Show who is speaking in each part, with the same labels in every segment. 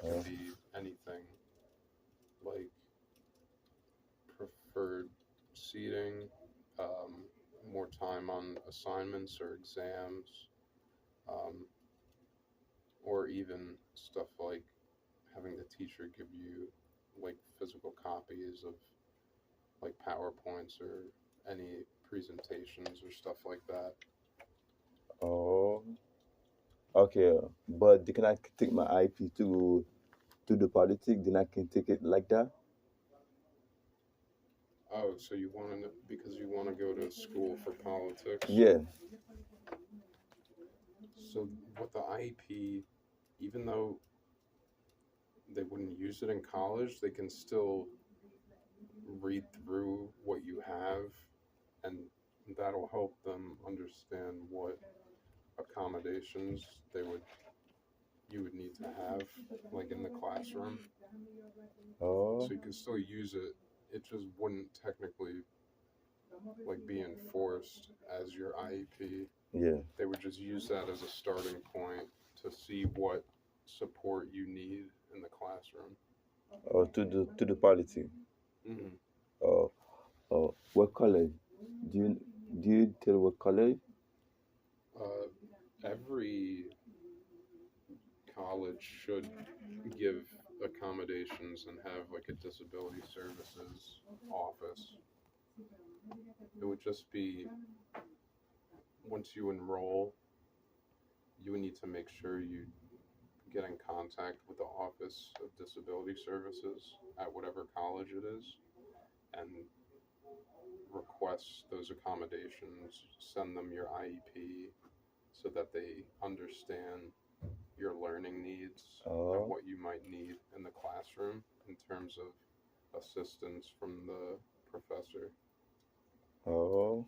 Speaker 1: That can
Speaker 2: Uh,
Speaker 1: be anything like preferred seating, um, more time on assignments or exams, um, or even stuff like having the teacher give you like physical copies of like PowerPoints or any presentations or stuff like that.
Speaker 2: oh, okay. But they cannot take my IP to the politics. Then I can take it like that.
Speaker 1: Oh, so you want to because you want to go to school for politics?
Speaker 2: Yeah.
Speaker 1: So with the IEP, even though they wouldn't use it in college, they can still read through what you have, and that'll help them understand what accommodations they would you would need to have like in the classroom.
Speaker 2: Oh,
Speaker 1: So you can still use it. It just wouldn't technically like be enforced as your IEP.
Speaker 2: yeah.
Speaker 1: They would just use that as a starting point to see what support you need in the classroom.
Speaker 2: Or to the politics.
Speaker 1: Hmm.
Speaker 2: Oh, oh. What college? Do you do you tell what college?
Speaker 1: Uh, every college should give accommodations and have like a disability services office. It would just be once you enroll, you would need to make sure you get in contact with the Office of Disability Services at whatever college it is and request those accommodations, send them your IEP so that they understand your learning needs and
Speaker 2: Oh,
Speaker 1: what you might need in the classroom in terms of assistance from the professor.
Speaker 2: oh.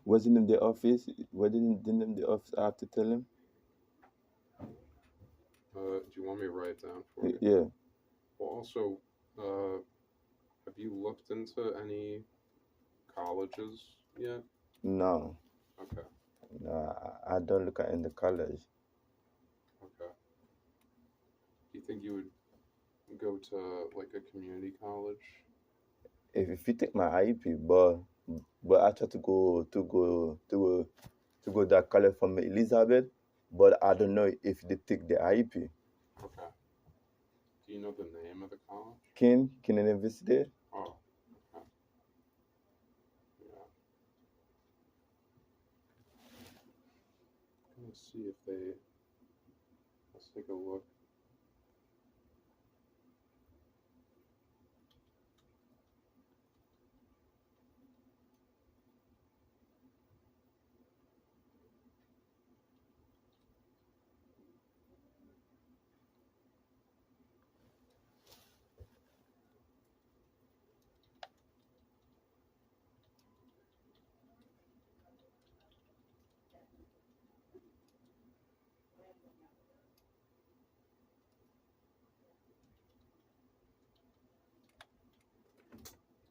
Speaker 2: What's the name of the office? What did the name of the office I have to tell him?
Speaker 1: Do you want me to write it down for you?
Speaker 2: Yeah.
Speaker 1: Well, also, uh, have you looked into any colleges yet?
Speaker 2: No.
Speaker 1: Okay,
Speaker 2: No, I don't look at in the college.
Speaker 1: okay. Do you think you would go to like a community college?
Speaker 2: If you take my IEP, but I try to go that college from Elizabeth, but I don't know if they take the IEP.
Speaker 1: Okay. Do you know the name of the college?
Speaker 2: Can University?
Speaker 1: Oh, okay. Yeah. Let's see if they. Let's take a look.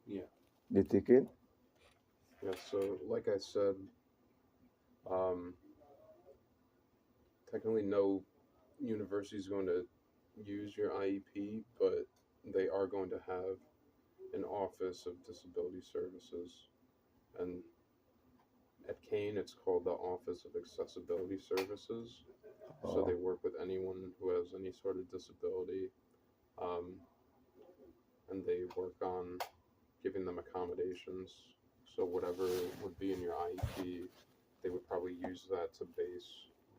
Speaker 1: Yeah.
Speaker 2: They take it.
Speaker 1: Yeah. So, like I said, um, technically no university is going to use your IEP, but they are going to have an Office of Disability Services. And at Kane, it's called the Office of Accessibility Services. So they
Speaker 2: Oh,
Speaker 1: work with anyone who has any sort of disability, um, and they work on giving them accommodations. So whatever would be in your IEP, they would probably use that to base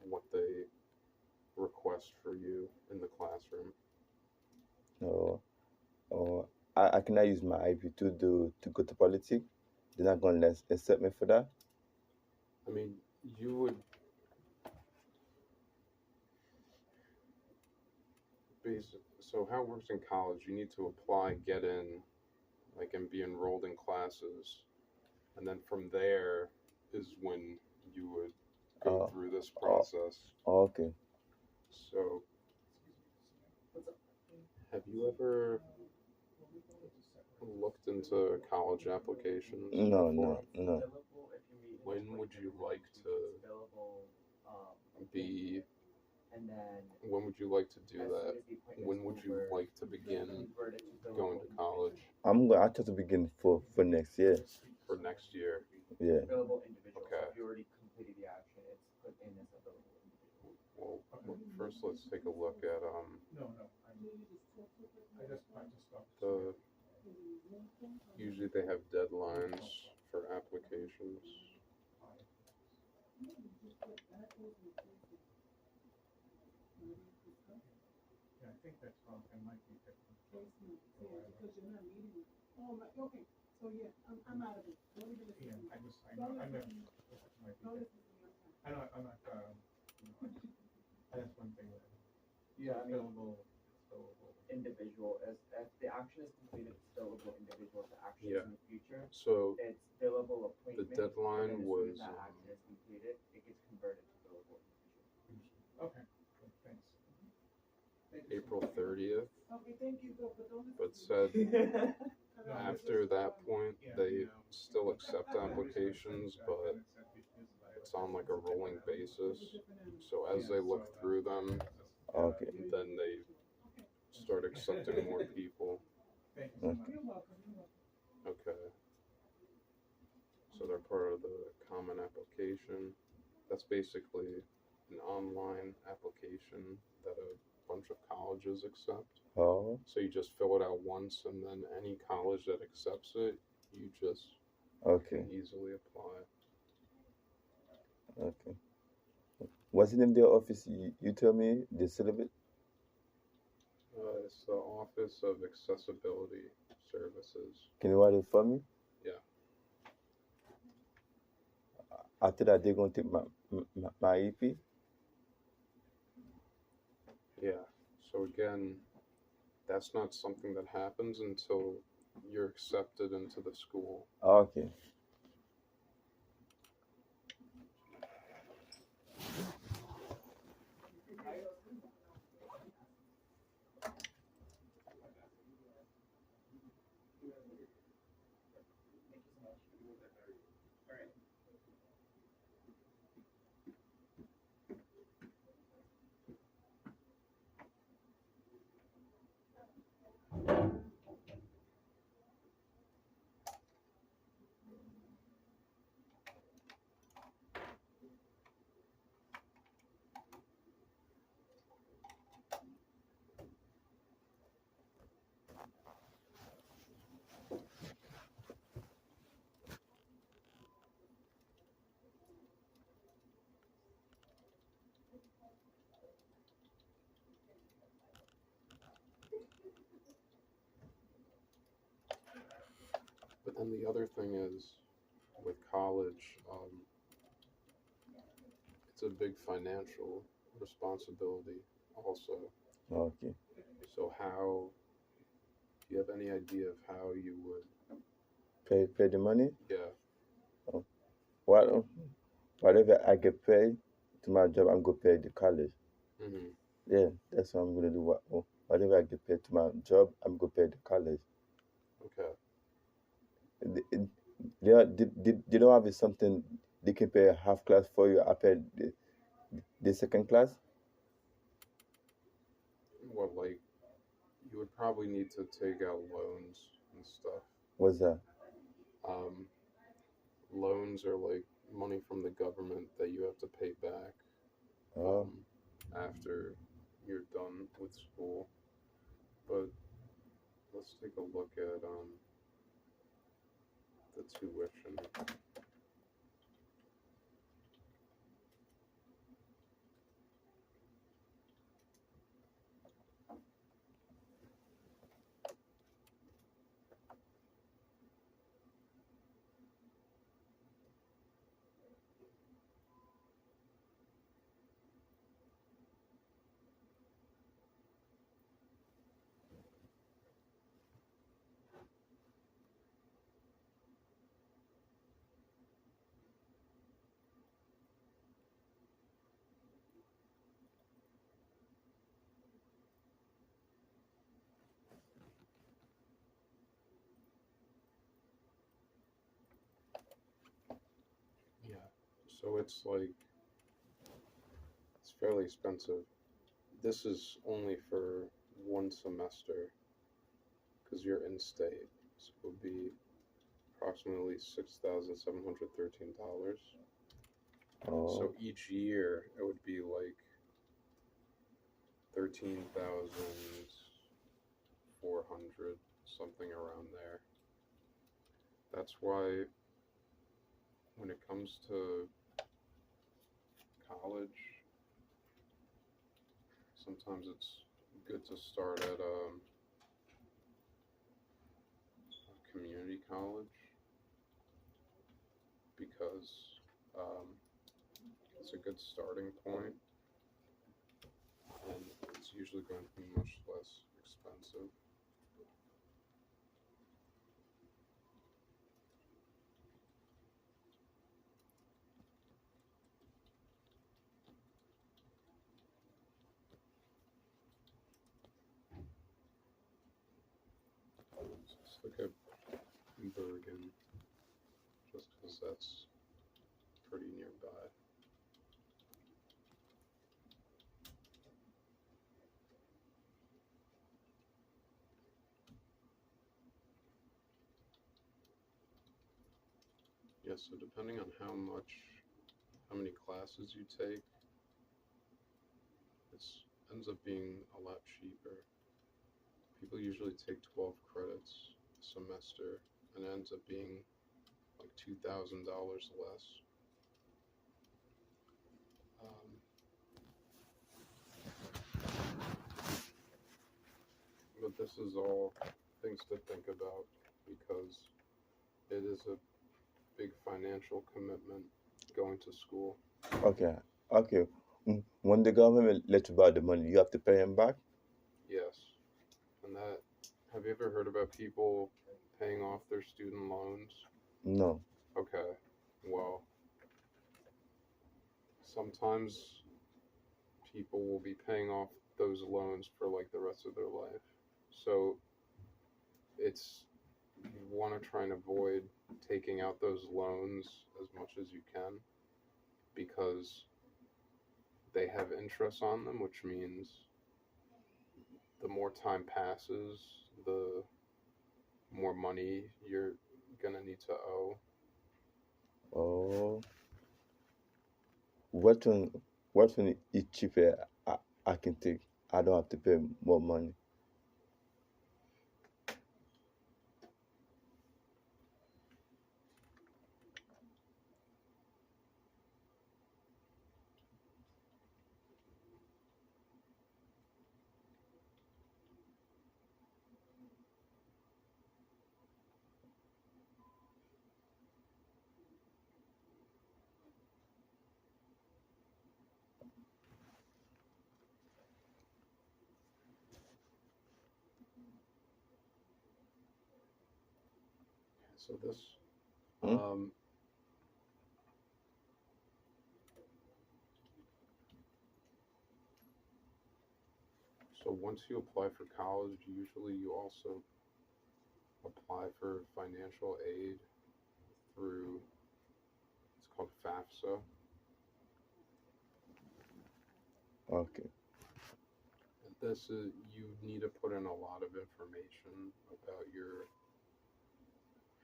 Speaker 1: what they request for you in the classroom.
Speaker 2: no. Oh, I cannot use my IEP to go to politics. They're not gonna accept me for that.
Speaker 1: I mean, you would base so how it works in college, you need to apply, get in, like and be enrolled in classes, and then from there is when you would go
Speaker 2: Oh,
Speaker 1: through this
Speaker 2: oh,
Speaker 1: process.
Speaker 2: okay.
Speaker 1: So, have you ever looked into college applications
Speaker 2: No,
Speaker 1: before?
Speaker 2: no, no.
Speaker 1: When would you like to be
Speaker 3: and then
Speaker 1: When would you like to do
Speaker 3: as
Speaker 1: that?
Speaker 3: soon as the appointments
Speaker 1: When would you
Speaker 3: over,
Speaker 1: like to begin
Speaker 3: convert it to
Speaker 1: going
Speaker 3: billable
Speaker 1: to college
Speaker 2: I try to begin for next year.
Speaker 1: for next year?
Speaker 2: Yeah.
Speaker 3: billable individual. So
Speaker 1: Okay.
Speaker 3: if you already completed the action, it's put in as a billable individual.
Speaker 1: Well, first let's take a look at the usually they have deadlines for applications.
Speaker 3: Yeah, I mean, individual as if the action is completed, it's billable individual. If the action
Speaker 1: Yeah.
Speaker 3: is in the future,
Speaker 1: So
Speaker 3: it's billable appointment.
Speaker 1: the deadline
Speaker 3: and then as soon
Speaker 1: was
Speaker 3: as that action is completed, it gets converted to billable individual.
Speaker 1: April 30th, but said after that point they still accept applications, but it's on like a rolling basis. So as they look through them,
Speaker 2: Okay.
Speaker 1: then they start accepting more people.
Speaker 2: Okay.
Speaker 1: Okay. So they're part of the common application. That's basically an online application that a bunch of colleges accept.
Speaker 2: Oh.
Speaker 1: So you just fill it out once, and then any college that accepts it, you just
Speaker 2: Okay.
Speaker 1: can easily apply.
Speaker 2: Okay. What's the name of their office? You tell me the syllabus.
Speaker 1: It's the Office of Accessibility Services.
Speaker 2: Can you write it for me?
Speaker 1: Yeah.
Speaker 2: After that, they're gonna take my EP.
Speaker 1: Yeah. So again, that's not something that happens until you're accepted into the school.
Speaker 2: Okay.
Speaker 1: But then the other thing is, with college, it's a big financial responsibility also.
Speaker 2: Okay.
Speaker 1: So how, do you have any idea of how you would,
Speaker 2: Pay the money.
Speaker 1: yeah,
Speaker 2: What whatever I get paid to my job, I'm gonna pay the college.
Speaker 1: hmm
Speaker 2: Yeah, that's what I'm gonna do. Whatever I get paid to my job, I'm gonna pay the college.
Speaker 1: okay.
Speaker 2: They, they don't have something they can pay a half class for you after the second class.
Speaker 1: What, like, you would probably need to take out loans and stuff.
Speaker 2: What's that?
Speaker 1: Um, Loans are like money from the government that you have to pay back
Speaker 2: Oh,
Speaker 1: after you're done with school. But let's take a look at the tuition. Yeah. So it's like, it's fairly expensive. this is only for one semester because you're in state, so it would be approximately $6,713.
Speaker 2: Oh,
Speaker 1: So each year it would be like 13,400, something around there. That's why when it comes to college, sometimes it's good to start at a community college because um, it's a good starting point and it's usually going to be much less expensive. Let's look at Bergen just because that's pretty nearby. Yeah, so depending on how many classes you take, it ends up being a lot cheaper. People usually take 12 credits a semester and it ends up being like $2,000 less. Um, but this is all things to think about because it is a big financial commitment going to school.
Speaker 2: okay, okay. When the government lets you borrow the money, you have to pay him back.
Speaker 1: Yes. And that, have you ever heard about people paying off their student loans?
Speaker 2: No.
Speaker 1: Okay. Well, sometimes people will be paying off those loans for like the rest of their life. So it's, you want to try and avoid taking out those loans as much as you can because they have interest on them, which means the more time passes, the more money you're gonna need to owe.
Speaker 2: Oh, what one is cheaper? I can take. I don't have to pay more money.
Speaker 1: So this,
Speaker 2: Hmm?
Speaker 1: so once you apply for college, usually you also apply for financial aid through, it's called FAFSA.
Speaker 2: Okay.
Speaker 1: And this is, you need to put in a lot of information about your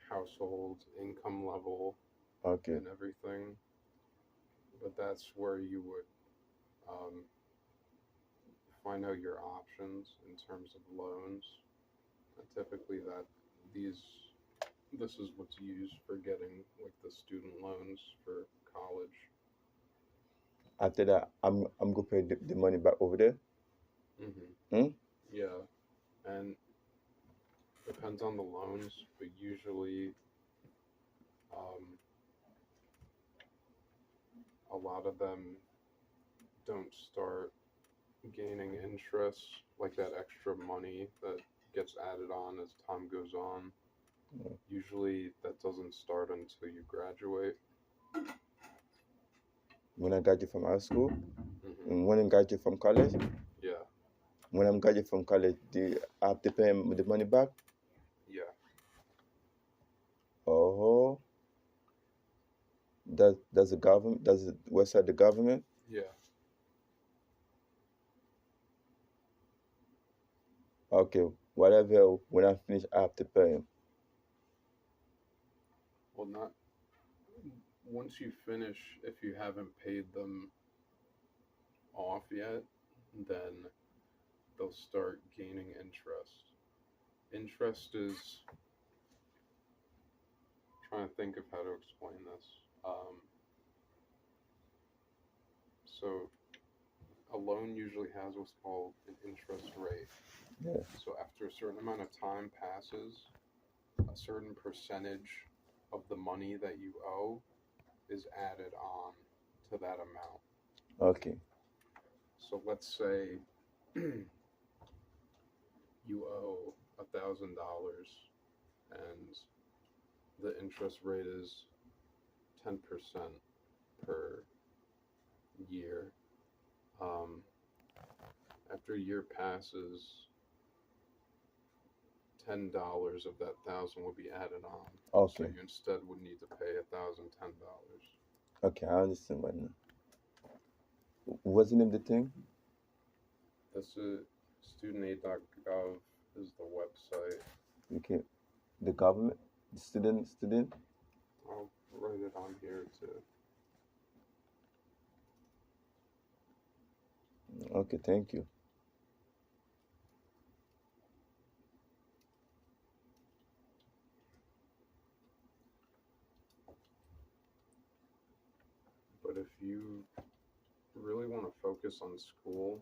Speaker 1: household income level
Speaker 2: Okay.
Speaker 1: and everything. But that's where you would um, find out your options in terms of loans. And typically these this is what's used for getting like the student loans for college.
Speaker 2: After that, I'm gonna pay the money back over there. Hmm?
Speaker 1: Yeah, and depends on the loans, but usually um, a lot of them don't start gaining interest, like that extra money that gets added on as time goes on.
Speaker 2: Yeah.
Speaker 1: Usually that doesn't start until you graduate.
Speaker 2: When I graduate from high school,
Speaker 1: Hmm.
Speaker 2: and when I graduate from college,
Speaker 1: Yeah,
Speaker 2: when I'm graduate from college, I have to pay the money back.
Speaker 1: yeah.
Speaker 2: Oh, that's the government. That's the website the government.
Speaker 1: Yeah.
Speaker 2: Okay, whatever. When I finish, I have to pay him.
Speaker 1: Well, not once you finish, if you haven't paid them off yet, then they'll start gaining interest. Interest is trying to think of how to explain this. So a loan usually has what's called an interest rate.
Speaker 2: Yeah.
Speaker 1: So after a certain amount of time passes, a certain percentage of the money that you owe is added on to that amount.
Speaker 2: Okay.
Speaker 1: So let's say you owe $1,000 and the interest rate is 10% per year. Um, After a year passes, $10 of that thousand would be added on. So
Speaker 2: Okay.
Speaker 1: you instead would need to pay $1,010.
Speaker 2: Okay, I understand right now. What's the name of the thing?
Speaker 1: This is studentaid.gov is the website.
Speaker 2: Okay. The government, the student.
Speaker 1: I'll write it on here too.
Speaker 2: Okay, thank you.
Speaker 1: But if you really want to focus on school,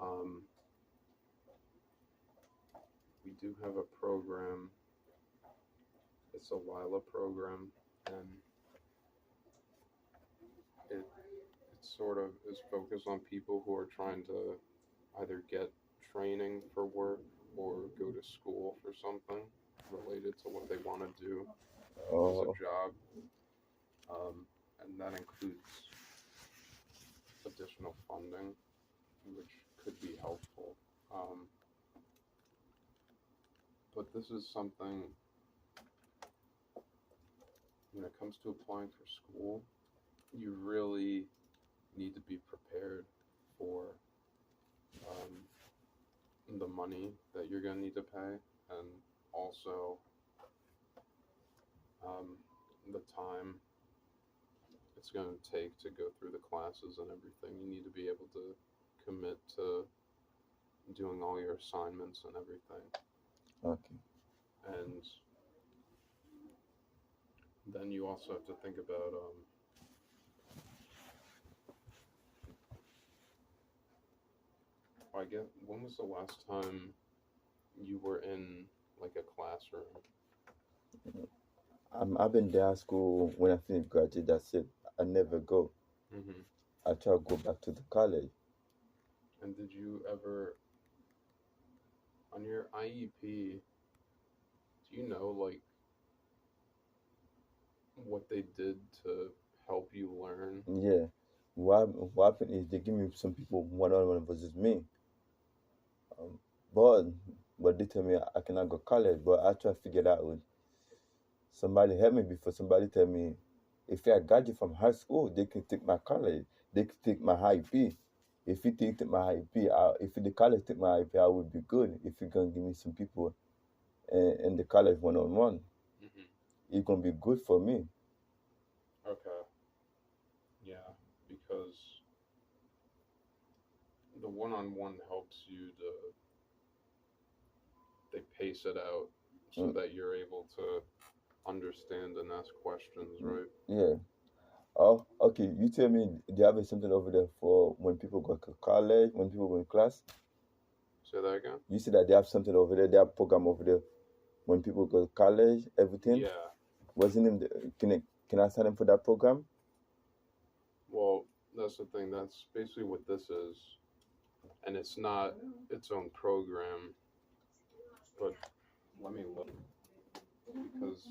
Speaker 1: um, we do have a program. It's a Lila program, and it sort of is focused on people who are trying to either get training for work or go to school for something related to what they want to do as a
Speaker 2: Oh,
Speaker 1: job. And that includes additional funding, which could be helpful. Um, but this is something when it comes to applying for school, you really need to be prepared for the money that you're going to need to pay, and also um, the time it's going to take to go through the classes and everything. You need to be able to commit to doing all your assignments and everything.
Speaker 2: okay.
Speaker 1: And then you also have to think about I guess when was the last time you were in like a classroom?
Speaker 2: I've been there at school when I finished graduate. That's it. I never go.
Speaker 1: Hmm.
Speaker 2: I try to go back to the college.
Speaker 1: And did you ever on your IEP? Do you know like what they did to help you learn?
Speaker 2: Yeah. What happened is they give me some people one-on-one versus me. Um, but they tell me I cannot go college. But I try to figure it out. With somebody help me before somebody tell me if I graduate from high school, they can take my college. They can take my IP. If you take my IP, if the college take my IP, I would be good. If you can give me some people in the college one-on-one,
Speaker 1: Hmm.
Speaker 2: it's gonna be good for me.
Speaker 1: Okay. Yeah, because the one-on-one helps you to they pace it out so
Speaker 2: Mm,
Speaker 1: that you're able to understand and ask questions,
Speaker 2: mm,
Speaker 1: right?
Speaker 2: yeah. Oh, okay. You tell me, do you have something over there for when people go to college, when people go in class?
Speaker 1: Say that again?
Speaker 2: You said that they have something over there. They have program over there when people go to college, everything.
Speaker 1: Yeah.
Speaker 2: Wasn't him? Can I sign up for that program?
Speaker 1: Well, that's the thing. That's basically what this is. And it's not its own program, but let me look because